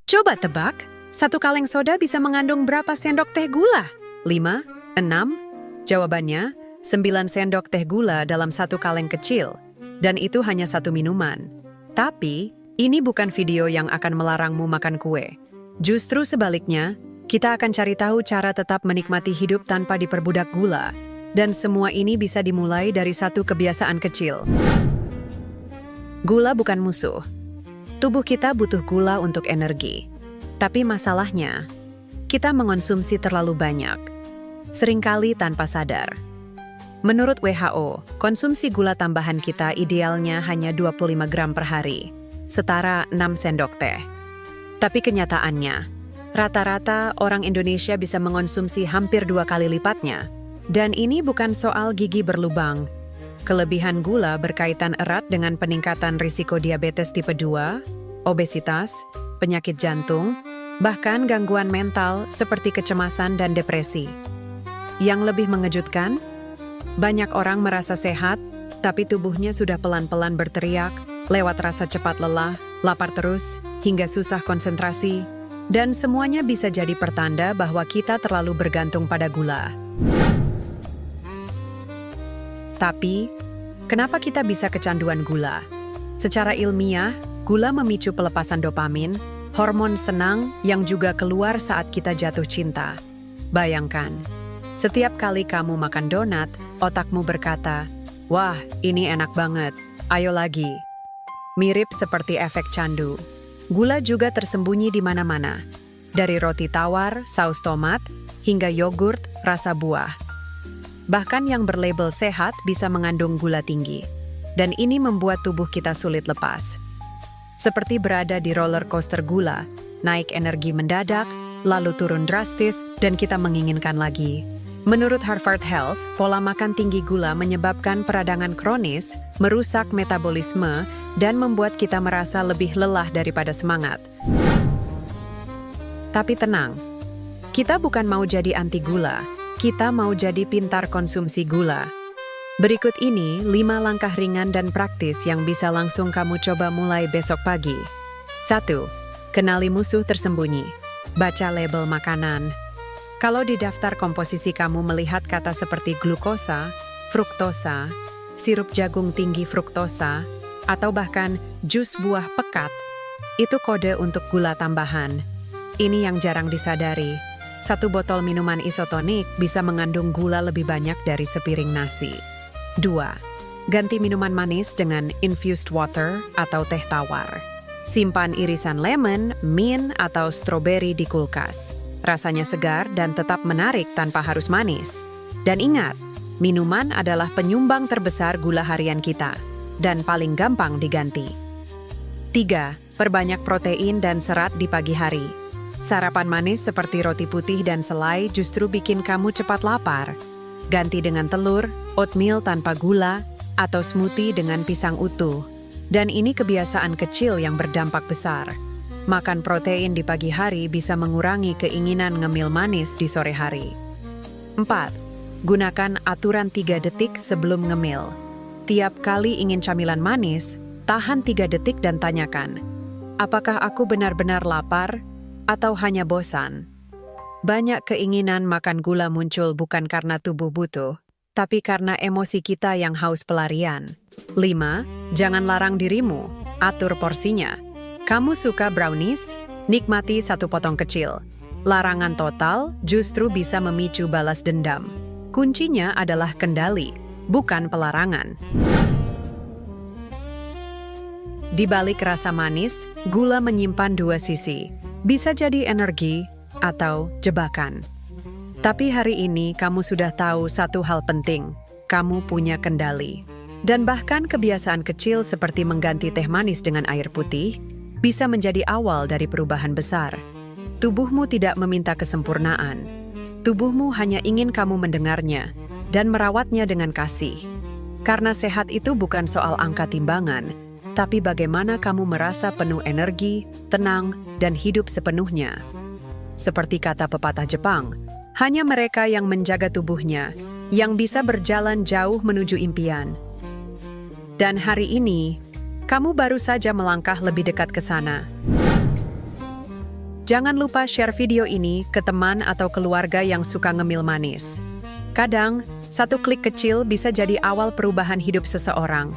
Coba tebak, satu kaleng soda bisa mengandung berapa sendok teh gula? 5, 6? Jawabannya, 9 sendok teh gula dalam satu kaleng kecil. Dan itu hanya satu minuman. Tapi, ini bukan video yang akan melarangmu makan kue. Justru sebaliknya, kita akan cari tahu cara tetap menikmati hidup tanpa diperbudak gula. Dan semua ini bisa dimulai dari satu kebiasaan kecil. Gula bukan musuh. Tubuh kita butuh gula untuk energi. Tapi masalahnya, kita mengonsumsi terlalu banyak. Seringkali tanpa sadar. Menurut WHO, konsumsi gula tambahan kita idealnya hanya 25 gram per hari, setara 6 sendok teh. Tapi kenyataannya, rata-rata orang Indonesia bisa mengonsumsi hampir 2 kali lipatnya. Dan ini bukan soal gigi berlubang. Kelebihan gula berkaitan erat dengan peningkatan risiko diabetes tipe 2, obesitas, penyakit jantung, bahkan gangguan mental seperti kecemasan dan depresi. Yang lebih mengejutkan, banyak orang merasa sehat, tapi tubuhnya sudah pelan-pelan berteriak, lewat rasa cepat lelah, lapar terus, hingga susah konsentrasi, dan semuanya bisa jadi pertanda bahwa kita terlalu bergantung pada gula. Tapi, kenapa kita bisa kecanduan gula? Secara ilmiah, gula memicu pelepasan dopamin, hormon senang yang juga keluar saat kita jatuh cinta. Bayangkan, setiap kali kamu makan donat, otakmu berkata, "Wah, ini enak banget, ayo lagi." Mirip seperti efek candu. Gula juga tersembunyi di mana-mana. Dari roti tawar, saus tomat, hingga yogurt, rasa buah. Bahkan yang berlabel sehat bisa mengandung gula tinggi. Dan ini membuat tubuh kita sulit lepas. Seperti berada di roller coaster gula, naik energi mendadak, lalu turun drastis, dan kita menginginkan lagi. Menurut Harvard Health, pola makan tinggi gula menyebabkan peradangan kronis, merusak metabolisme, dan membuat kita merasa lebih lelah daripada semangat. Tapi tenang, kita bukan mau jadi anti gula, kita mau jadi pintar konsumsi gula. Berikut ini 5 langkah ringan dan praktis yang bisa langsung kamu coba mulai besok pagi. 1. Kenali musuh tersembunyi. Baca label makanan. Kalau di daftar komposisi kamu melihat kata seperti glukosa, fruktosa, sirup jagung tinggi fruktosa, atau bahkan jus buah pekat, itu kode untuk gula tambahan. Ini yang jarang disadari. 1 botol minuman isotonik bisa mengandung gula lebih banyak dari sepiring nasi. 2. Ganti minuman manis dengan infused water atau teh tawar. Simpan irisan lemon, mint, atau stroberi di kulkas. Rasanya segar dan tetap menarik tanpa harus manis. Dan ingat, minuman adalah penyumbang terbesar gula harian kita dan paling gampang diganti. 3. Perbanyak protein dan serat di pagi hari. Sarapan manis seperti roti putih dan selai justru bikin kamu cepat lapar. Ganti dengan telur, oatmeal tanpa gula, atau smoothie dengan pisang utuh. Dan ini kebiasaan kecil yang berdampak besar. Makan protein di pagi hari bisa mengurangi keinginan ngemil manis di sore hari. 4. Gunakan aturan 3 detik sebelum ngemil. Tiap kali ingin camilan manis, tahan 3 detik dan tanyakan, apakah aku benar-benar lapar? Atau hanya bosan? Banyak keinginan makan gula muncul bukan karena tubuh butuh, tapi karena emosi kita yang haus pelarian. 5. Jangan larang dirimu, atur porsinya. Kamu suka brownies? Nikmati 1 potong kecil. Larangan total justru bisa memicu balas dendam. Kuncinya adalah kendali, bukan pelarangan. Di balik rasa manis, gula menyimpan 2 sisi. Bisa jadi energi atau jebakan. Tapi hari ini kamu sudah tahu satu hal penting, kamu punya kendali. Dan bahkan kebiasaan kecil seperti mengganti teh manis dengan air putih bisa menjadi awal dari perubahan besar. Tubuhmu tidak meminta kesempurnaan. Tubuhmu hanya ingin kamu mendengarnya dan merawatnya dengan kasih. Karena sehat itu bukan soal angka timbangan, tapi bagaimana kamu merasa penuh energi, tenang, dan hidup sepenuhnya. Seperti kata pepatah Jepang, hanya mereka yang menjaga tubuhnya, yang bisa berjalan jauh menuju impian. Dan hari ini, kamu baru saja melangkah lebih dekat ke sana. Jangan lupa share video ini ke teman atau keluarga yang suka ngemil manis. Kadang, satu klik kecil bisa jadi awal perubahan hidup seseorang.